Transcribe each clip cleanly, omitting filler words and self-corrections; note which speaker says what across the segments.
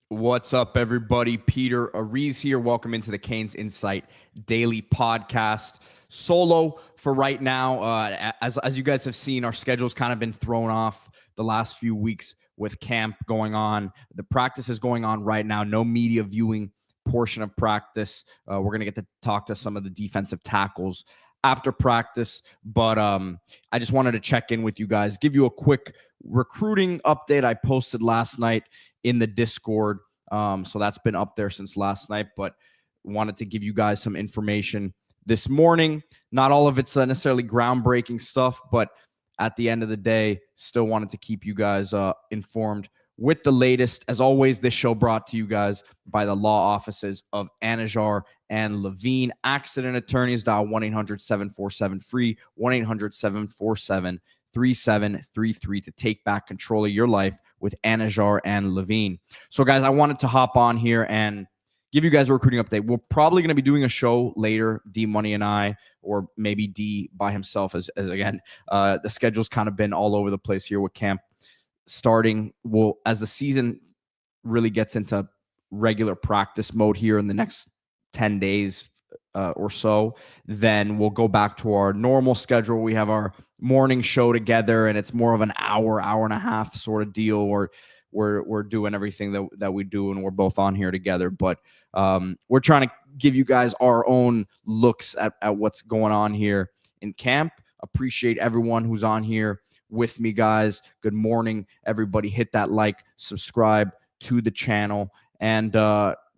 Speaker 1: What's up, everybody? Peter Ariz here. Welcome into the Canes Insight Daily Podcast. Solo for right now. As you guys have seen, our schedule's kind of been thrown off the last few weeks with camp going on. The practice is going on right now. No media viewing portion of practice. We're going to get to talk to some of the defensive tackles after practice. But I just wanted to check in with you guys, give you a quick recruiting update I posted last night in the Discord. So that's been up there since last night, but wanted to give you guys some information this morning. Not all of it's necessarily groundbreaking stuff, but at the end of the day, still wanted to keep you guys informed with the latest. As always, this show brought to you guys by the law offices of Anajar and Levine. Accident attorneys, dial 1-800-747-FREE, 1-800-747-3733 to take back control of your life with Anajar and Levine. So, guys, I wanted to hop on here and give you guys a recruiting update. We're probably going to be doing a show later, D Money and I, or maybe D by himself, as again, the schedule's kind of been all over the place here with camp starting. Well, as the season really gets into regular practice mode here in the next 10 days or so, then we'll go back to our normal schedule. We have our morning show together, and it's more of an hour and a half sort of deal where we're doing everything that we do, and we're both on here together. But we're trying to give you guys our own looks at what's going on here in camp. Appreciate everyone who's on here with me, guys. Good morning, everybody. Hit that like, subscribe to the channel, and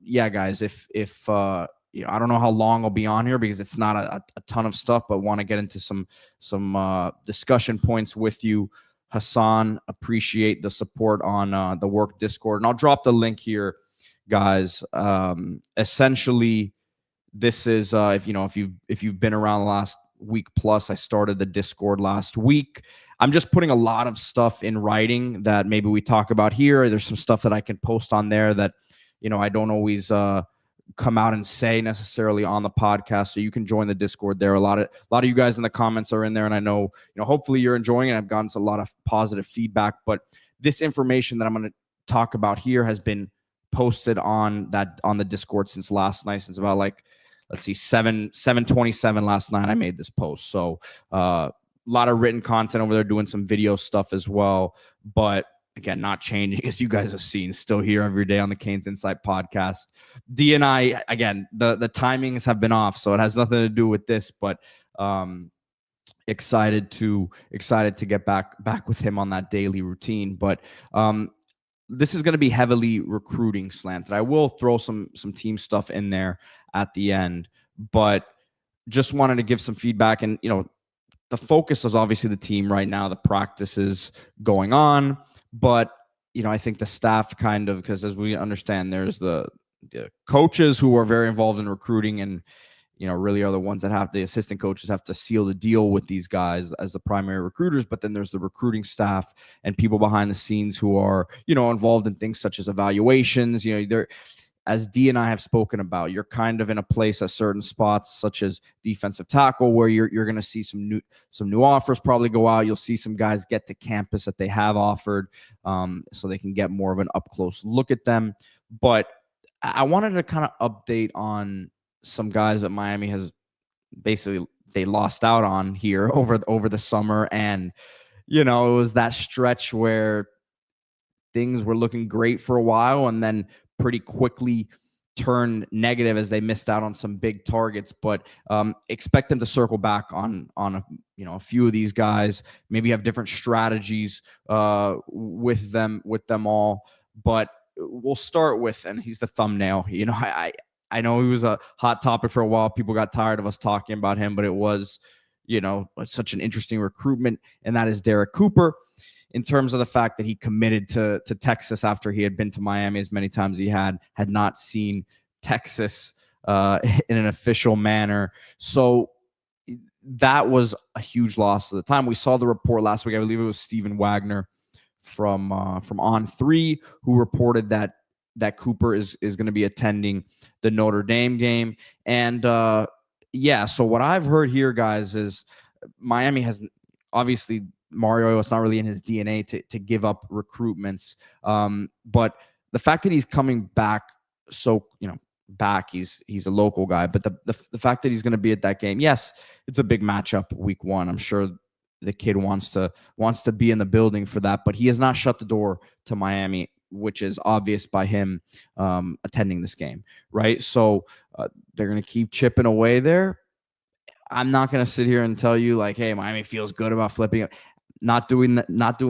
Speaker 1: yeah, guys, if you know, I don't know how long I'll be on here because it's not a ton of stuff, but want to get into some discussion points with you. Hassan, appreciate the support on the work Discord, and I'll drop the link here, guys. Essentially, this is if you've been around the last week plus, I started the Discord last week. I'm just putting a lot of stuff in writing that maybe we talk about here. There's some stuff that I can post on there that, you know, I don't always come out and say necessarily on the podcast. So you can join the Discord there. A lot of you guys in the comments are in there, and I know, hopefully you're enjoying it. I've gotten a lot of positive feedback, but this information that I'm going to talk about here has been posted on the Discord since last night, since about 7:27 last night I made this post. So a lot of written content over there, doing some video stuff as well, but again, not changing, as you guys have seen, still here every day on the Canes Insight podcast. D and I, again, the timings have been off, so it has nothing to do with this, but excited to get back with him on that daily routine. But this is going to be heavily recruiting slanted. I will throw some team stuff in there at the end, but just wanted to give some feedback. And, the focus is obviously the team right now. The practice is going on, but, I think the staff kind of, because as we understand, there's the coaches who are very involved in recruiting and, really are the ones that the assistant coaches have to seal the deal with these guys as the primary recruiters. But then there's the recruiting staff and people behind the scenes who are, involved in things such as evaluations. They're, as D and I have spoken about, you're kind of in a place at certain spots, such as defensive tackle, where you're going to see some new offers probably go out. You'll see some guys get to campus that they have offered, so they can get more of an up close look at them. But I wanted to kind of update on some guys that Miami has basically they lost out on here over the summer, and it was that stretch where things were looking great for a while, and then pretty quickly turned negative as they missed out on some big targets. But expect them to circle back on a few of these guys. Maybe have different strategies with them all. But we'll start with, and he's the thumbnail. I know he was a hot topic for a while. People got tired of us talking about him, but it was such an interesting recruitment, and that is Derek Cooper. In terms of the fact that he committed to Texas after he had been to Miami as many times as he had not seen Texas in an official manner. So that was a huge loss at the time. We saw the report last week. I believe it was Stephen Wagner from On3 who reported that Cooper is going to be attending the Notre Dame game. And so what I've heard here, guys, is Miami has obviously Mario, it's not really in his DNA to give up recruitments. But the fact that he's coming back, so back, he's a local guy, but the fact that he's going to be at that game, yes, it's a big matchup week 1. I'm sure the kid wants to be in the building for that, but he has not shut the door to Miami, which is obvious by him attending this game, right? So they're going to keep chipping away there. I'm not going to sit here and tell you like, hey, Miami feels good about flipping it. Not doing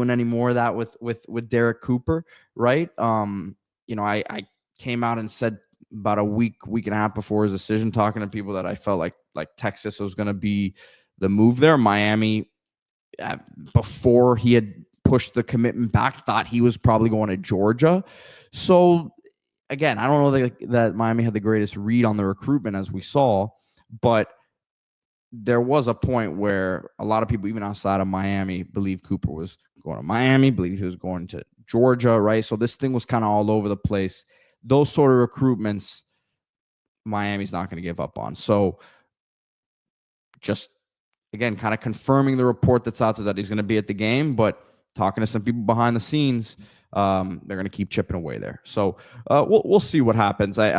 Speaker 1: any more of that with Derek Cooper, right? I came out and said about a week and a half before his decision, talking to people, that I felt like Texas was going to be the move there. Miami, before he had pushed the commitment back, thought he was probably going to Georgia. So again, I don't know that Miami had the greatest read on the recruitment, as we saw, but there was a point where a lot of people, even outside of Miami, believed Cooper was going to Miami, believed he was going to Georgia, right? So this thing was kind of all over the place. Those sort of recruitments, Miami's not going to give up on. So just, again, kind of confirming the report that's out there that he's going to be at the game, but talking to some people behind the scenes, they're going to keep chipping away there. So we'll see what happens. We're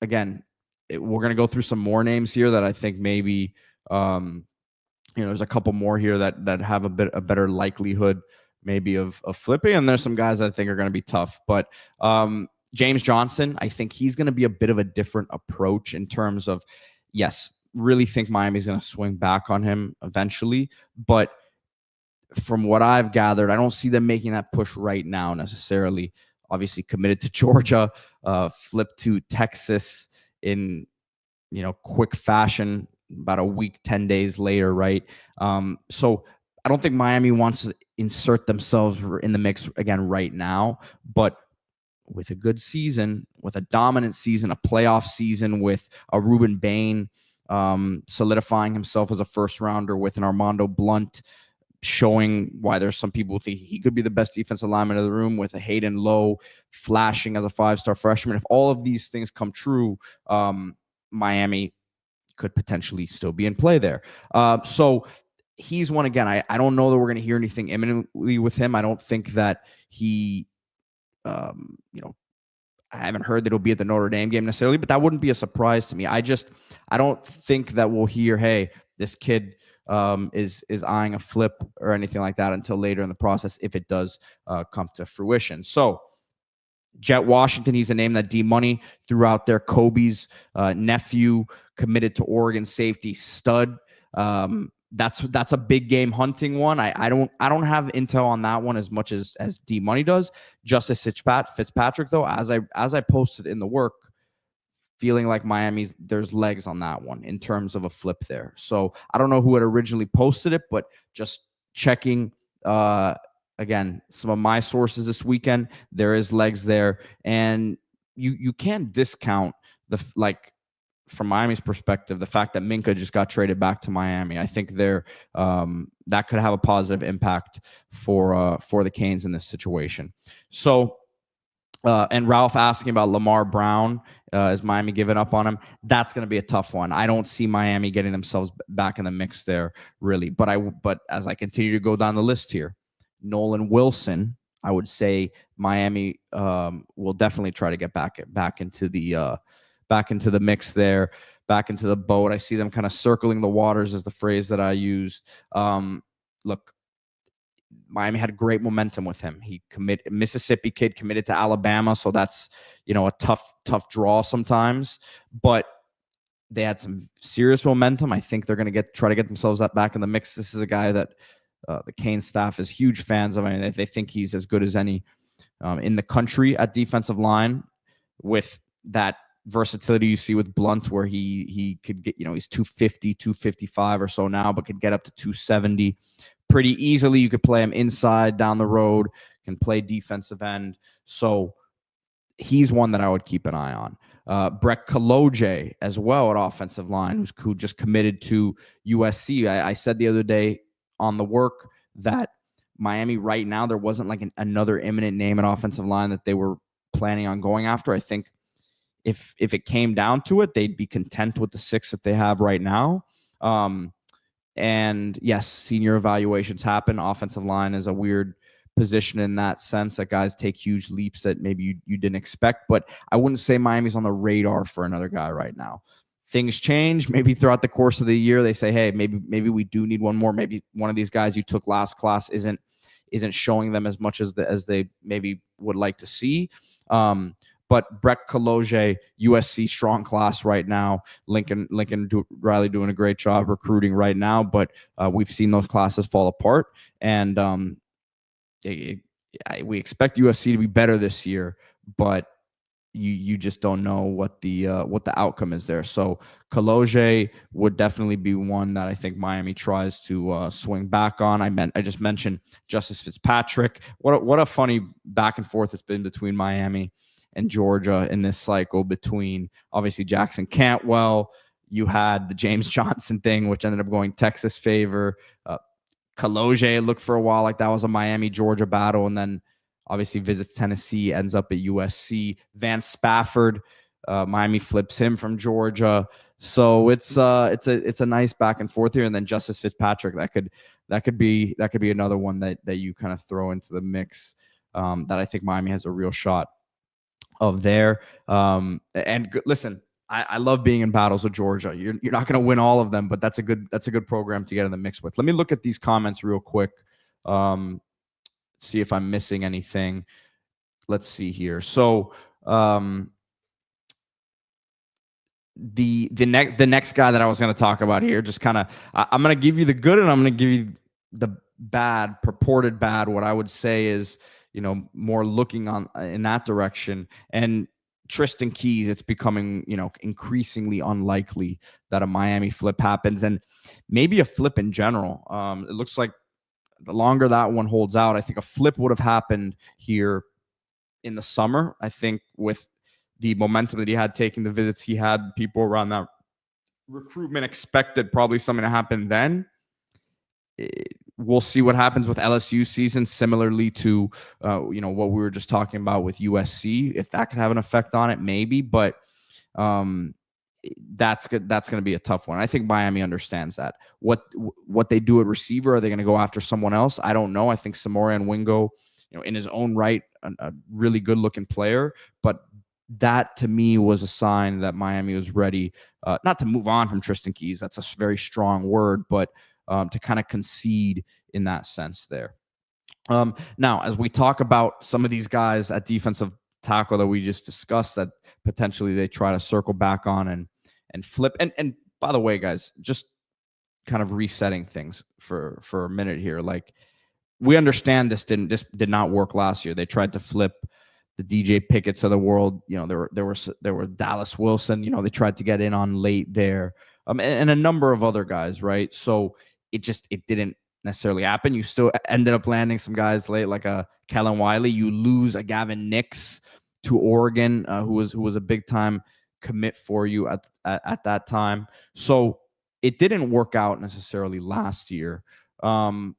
Speaker 1: going to go through some more names here that I think maybe, there's a couple more here that have a better likelihood maybe of flipping. And there's some guys that I think are going to be tough, but James Johnson, I think he's going to be a bit of a different approach in terms of, yes, really think Miami's going to swing back on him eventually, but from what I've gathered, I don't see them making that push right now necessarily. Obviously committed to Georgia, flipped to Texas in quick fashion about a week, 10 days later, right? So I don't think Miami wants to insert themselves in the mix again right now, but with a good season, with a dominant season, a playoff season, with a Ruben Bain solidifying himself as a first rounder, with an Armando Blunt showing why there's some people who think he could be the best defensive lineman of the room, with a Hayden Lowe flashing as a 5-star freshman. If all of these things come true, Miami could potentially still be in play there. So he's one, again, I don't know that we're going to hear anything imminently with him. I don't think that he, I haven't heard that he'll be at the Notre Dame game necessarily, but that wouldn't be a surprise to me. I don't think that we'll hear, hey, this kid is eyeing a flip or anything like that until later in the process, if it does come to fruition. So Jet Washington, he's a name that D-Money threw out there. Kobe's nephew, committed to Oregon safety, stud. That's a big game hunting one. I don't have intel on that one as much as D-Money does. Justice Fitzpatrick, though, as I posted in the work, feeling like there's legs on that one in terms of a flip there. So I don't know who had originally posted it, but just checking, again, some of my sources this weekend, there is legs there. And you can't discount from Miami's perspective, the fact that Minkah just got traded back to Miami. I think that could have a positive impact for the Canes in this situation. So, and Ralph asking about Lamar Brown, is Miami giving up on him? That's going to be a tough one. I don't see Miami getting themselves back in the mix there, really. But as I continue to go down the list here, Nolan Wilson, I would say Miami will definitely try to get back into the mix there, back into the boat. I see them kind of circling the waters, is the phrase that I used. Look, Miami had great momentum with him. Mississippi kid, committed to Alabama, so that's a tough draw sometimes. But they had some serious momentum. I think they're going to try to get themselves back in the mix. This is a guy that the Canes staff is huge fans of. I mean, they think he's as good as any in the country at defensive line, with that versatility you see with Blunt, where he could get, he's 250, 255 or so now, but could get up to 270 pretty easily. You could play him inside, down the road, can play defensive end. So he's one that I would keep an eye on. Brett Kaloje as well at offensive line, who just committed to USC. I said the other day on the work that Miami right now, there wasn't like another imminent name at offensive line that they were planning on going after. I think if it came down to it, they'd be content with the 6 that they have right now. And yes, senior evaluations happen. Offensive line is a weird position in that sense, that guys take huge leaps that maybe you didn't expect. But I wouldn't say Miami's on the radar for another guy right now. Things change. Maybe throughout the course of the year, they say, hey, maybe we do need one more. Maybe one of these guys you took last class isn't showing them as much as they maybe would like to see. But Brett Kaloje, USC strong class right now. Lincoln Riley doing a great job recruiting right now, but we've seen those classes fall apart, and we expect USC to be better this year, but you just don't know what the outcome is there. So Kaloje would definitely be one that I think Miami tries to swing back on. I just mentioned Justice Fitzpatrick. What a funny back and forth it's been between Miami and Georgia in this cycle, between obviously Jackson Cantwell. You had the James Johnson thing, which ended up going Texas favor. Kaloje looked for a while like that was a Miami-Georgia battle, and then obviously visits Tennessee, ends up at USC. Van Spafford, Miami flips him from Georgia. So it's a nice back and forth here. And then Justice Fitzpatrick, that could be another one that you kind of throw into the mix, that I think Miami has a real shot of there. And listen, I love being in battles with Georgia. You're not going to win all of them, but that's a good program to get in the mix with. Let me look at these comments real quick. See if I'm missing anything. Let's see here. So the next guy that I was going to talk about here, just kind of, I'm going to give you the good and I'm going to give you the bad, purported bad. What I would say is, more looking in that direction. And Tristan Keys, it's becoming, increasingly unlikely that a Miami flip happens, and maybe a flip in general. It looks like the longer that one holds out, I think a flip would have happened here in the summer. I think with the momentum that he had, taking the visits he had, people around that recruitment expected probably something to happen then. We'll see what happens with LSU season, similarly to what we were just talking about with USC. If that could have an effect on it, maybe, but that's good. That's going to be a tough one. I think Miami understands that. What they do at receiver, are they going to go after someone else? I don't know. I think Samorian Wingo, in his own right, a really good looking player, but that to me was a sign that Miami was ready, not to move on from Tristan Keys. That's a very strong word, but to kind of concede in that sense there. Now, as we talk about some of these guys at defensive tackle that we just discussed, that potentially they try to circle back on and flip. And by the way, guys, just kind of resetting things for a minute here. Like, we understand this did not work last year. They tried to flip the DJ Pickett's of the world. There were Dallas Wilson. They tried to get in on late there, and a number of other guys, right? So it didn't necessarily happen. You still ended up landing some guys late, like a Kellen Wiley. You lose a Gavin Nix to Oregon, who was a big time commit for you at that time. So it didn't work out necessarily last year, but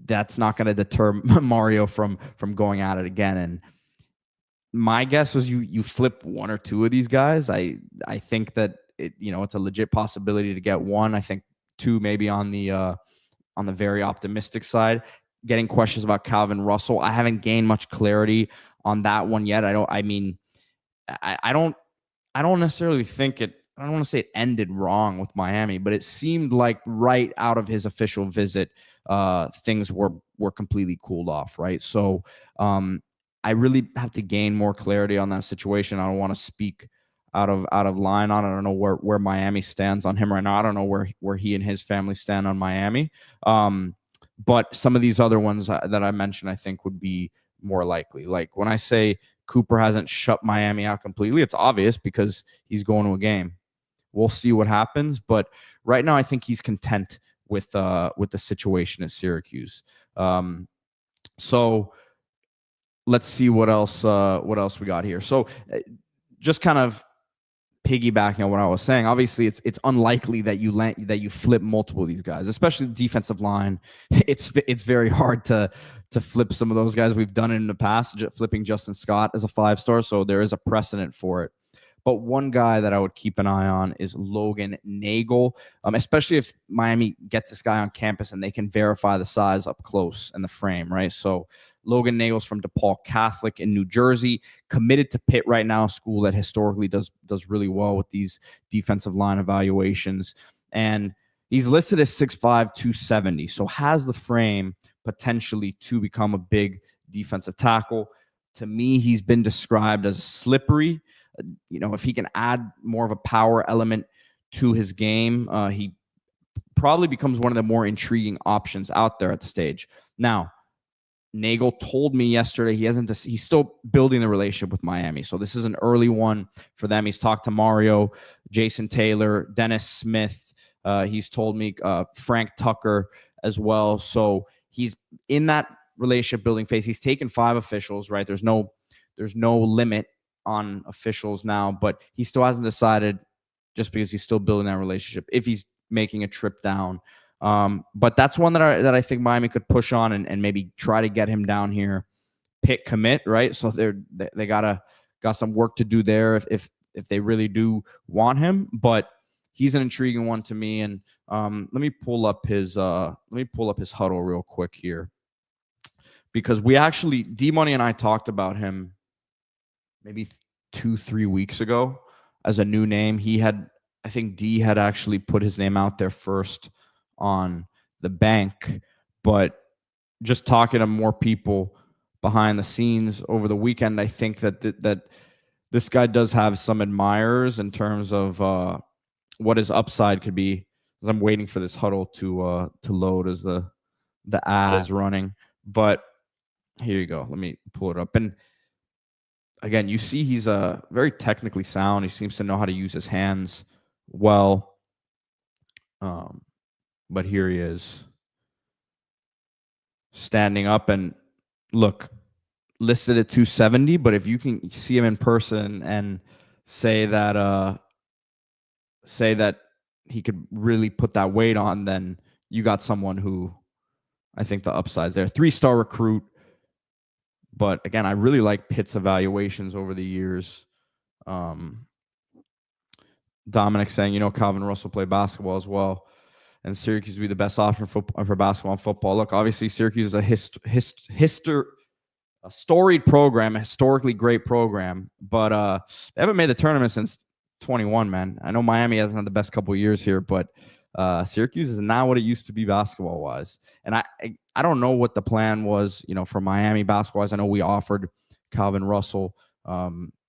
Speaker 1: that's not going to deter Mario from going at it again. And my guess was you flip one or two of these guys. I think that it's a legit possibility to get one. I think two maybe on the very optimistic side. Getting questions about Calvin Russell. I haven't gained much clarity on that one yet. I don't necessarily think it. I don't want to say it ended wrong with Miami, but it seemed like right out of his official visit, things were completely cooled off, right? So I really have to gain more clarity on that situation. I don't want to speak out of line on it. I don't know where Miami stands on him right now. I don't know where he and his family stand on Miami. But some of these other ones that I mentioned, I think would be more likely. Like when I say Cooper hasn't shut Miami out completely, it's obvious because he's going to a game. We'll see what happens, but right now I think he's content with the situation at Syracuse. So let's see what else we got here. So just kind of piggybacking on what I was saying, obviously it's unlikely that you flip multiple of these guys, especially the defensive line. It's very hard to flip some of those guys. We've done it in the past, flipping Justin Scott as a 5-star, so there is a precedent for it. But one guy that I would keep an eye on is Logan Nagel, especially if Miami gets this guy on campus and they can verify the size up close and the frame, right? So Logan Nagel's from DePaul Catholic in New Jersey, committed to Pitt right now, a school that historically does really well with these defensive line evaluations. And he's listed as 6'5", 270, so has the frame potentially to become a big defensive tackle. To me, he's been described as slippery. If he can add more of a power element to his game, he probably becomes one of the more intriguing options out there at the stage. Now, Nagel told me yesterday he's still building the relationship with Miami. So this is an early one for them. He's talked to Mario, Jason Taylor, Dennis Smith. He's told me Frank Tucker as well. So he's in that relationship building phase. He's taken 5 officials, right? There's no limit on officials now, but he still hasn't decided, just because he's still building that relationship, if he's making a trip down. But that's one that I think Miami could push on and maybe try to get him down here, Pitt commit, right? So they got some work to do there if they really do want him. But he's an intriguing one to me. And let me pull up his huddle real quick here, because D-Money and I talked about him maybe 2-3 weeks ago as a new name. I think D had actually put his name out there first on the bank, but just talking to more people behind the scenes over the weekend, I think that this guy does have some admirers in terms of what his upside could be. As I'm waiting for this huddle to load as the ad is running, but here you go. Let me pull it up. And again, you see he's very technically sound. He seems to know how to use his hands well. But here he is, standing up, and look, listed at 270. But if you can see him in person and say that he could really put that weight on, then you got someone who I think the upside's there. 3-star recruit. But again, I really like Pitt's evaluations over the years. Dominic saying, Calvin Russell played basketball as well, and Syracuse would be the best option for basketball and football. Look, obviously Syracuse is a storied program, a historically great program, but they haven't made the tournament since 21, man. I know Miami hasn't had the best couple of years here, but Syracuse is not what it used to be basketball-wise. And I don't know what the plan was, for Miami basketball-wise. I know we offered Calvin Russell.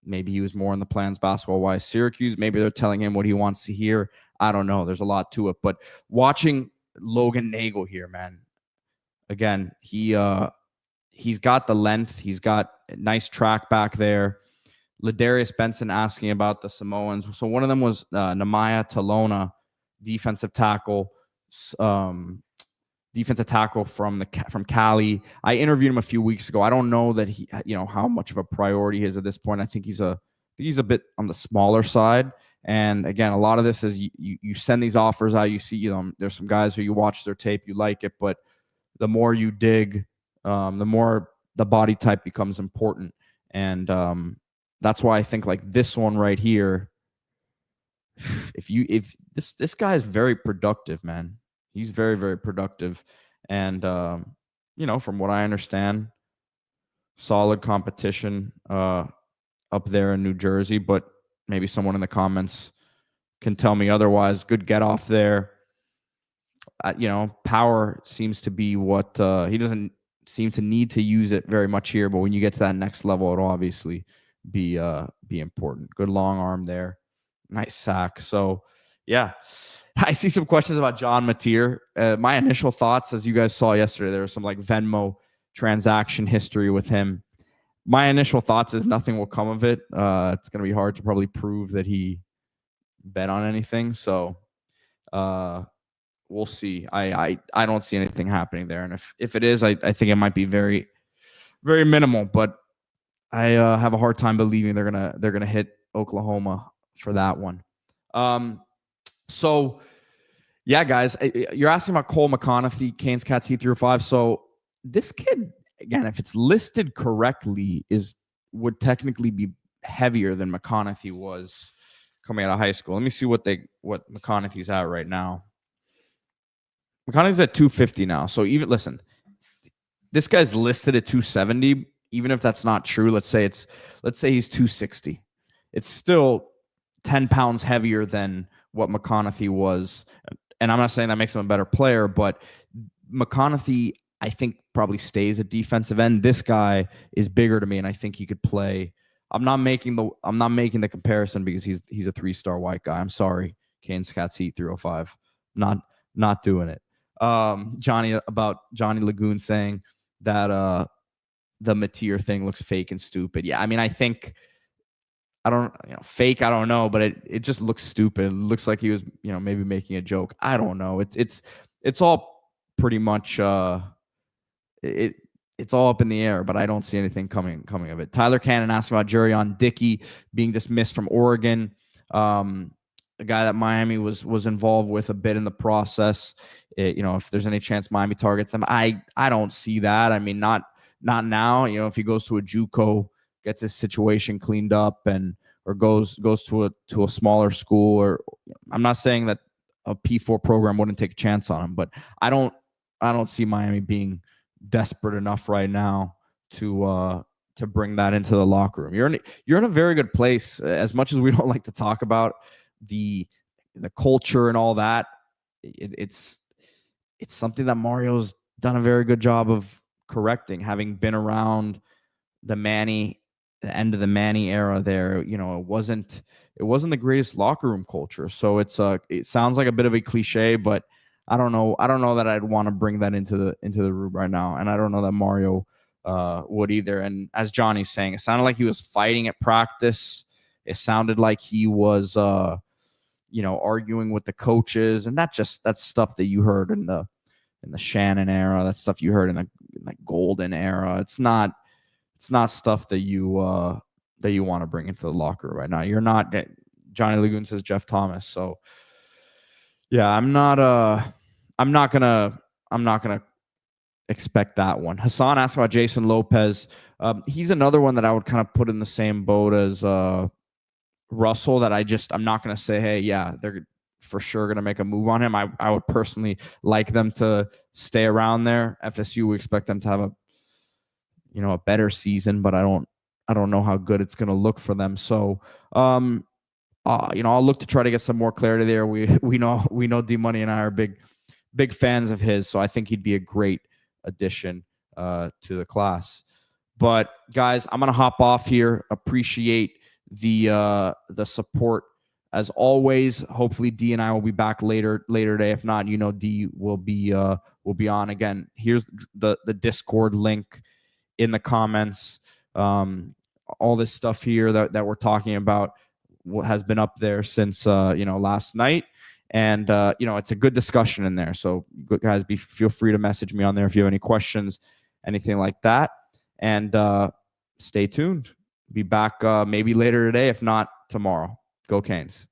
Speaker 1: Maybe he was more in the plans basketball-wise. Syracuse, maybe they're telling him what he wants to hear. I don't know. There's a lot to it. But watching Logan Nagel here, man, again, he's got the length. He's got a nice track back there. Ladarius Benson asking about the Samoans. So one of them was Nemaya Talona, defensive tackle from Cali. I interviewed him a few weeks ago. I don't know that he, how much of a priority he is at this point. I think he's a bit on the smaller side. And again, a lot of this is you send these offers out. You see, there's some guys who you watch their tape, you like it, but the more you dig, the more the body type becomes important. And that's why I think like this one right here, if this guy is very productive, man. He's very, very productive. And, from what I understand, solid competition up there in New Jersey, but maybe someone in the comments can tell me otherwise. Good get off there. Power seems to be what he doesn't seem to need to use it very much here, but when you get to that next level, it'll obviously be important. Good long arm there. Nice sack. So, yeah. I see some questions about John Mateer. My initial thoughts, as you guys saw yesterday, there was some like Venmo transaction history with him. My initial thoughts is nothing will come of it. It's going to be hard to probably prove that he bet on anything. So we'll see. I don't see anything happening there. And if it is, I think it might be very, very minimal. But I have a hard time believing they're gonna hit Oklahoma for that one. So, yeah, guys, you're asking about Cole McConaughey, Canes Cats E305. So this kid, again, if it's listed correctly, would technically be heavier than McConaughey was coming out of high school. Let me see what McConaughey's at right now. McConaughey's at 250 now. So even listen, this guy's listed at 270. Even if that's not true, let's say he's 260. It's still 10 pounds heavier than what McConaughey was. And I'm not saying that makes him a better player, but McConaughey, I think, probably stays at defensive end. This guy is bigger to me, and I think he could play. I'm not making the comparison because he's a 3-star white guy. I'm sorry, Canes Cats Heat 305. Not doing it. Johnny Lagoon saying that the Mateer thing looks fake and stupid. Yeah, I mean, I think fake. I don't know, but it just looks stupid. It looks like he was maybe making a joke. I don't know. It's all pretty much it's all up in the air, but I don't see anything coming of it. Tyler Cannon asked about Jurion Dickey being dismissed from Oregon. A guy that Miami was involved with a bit in the process. If there's any chance Miami targets him, I don't see that. I mean, not now. If he goes to a JUCO, gets his situation cleaned up, or goes to a smaller school, or I'm not saying that a P4 program wouldn't take a chance on him, but I don't see Miami being desperate enough right now to bring that into the locker room. You're in a very good place. As much as we don't like to talk about the culture and all that, it's something that Mario's done a very good job of correcting, having been around the end of the Manny era there. It wasn't the greatest locker room culture. So it sounds like a bit of a cliche, but I don't know that I'd want to bring that into the room right now. And I don't know that Mario would either. And as Johnny's saying, it sounded like he was fighting at practice. It sounded like he was arguing with the coaches, and that's stuff that you heard in the Shannon era. That's stuff you heard in the Golden era. It's not stuff that you want to bring into the locker right now. You're not. Johnny Lagoon says Jeff Thomas. So yeah, I'm not gonna expect that one. Hassan asked about Jason Lopez. He's another one that I would kind of put in the same boat as Russell, that I'm not going to say, hey, yeah, they're for sure going to make a move on him. I would personally like them to stay around there. FSU, we expect them to have a better season, but I don't know how good it's going to look for them. So, I'll look to try to get some more clarity there. We know D-Money and I are big fans of his, so I think he'd be a great addition to the class. But guys, I'm going to hop off here. Appreciate the support as always. Hopefully D and I will be back later today. If not, D will be on again. Here's the Discord link in the comments. All this stuff here that we're talking about has been up there since last night, and it's a good discussion in there. So guys, feel free to message me on there if you have any questions, anything like that, and stay tuned. Be back maybe later today, if not tomorrow. Go Canes.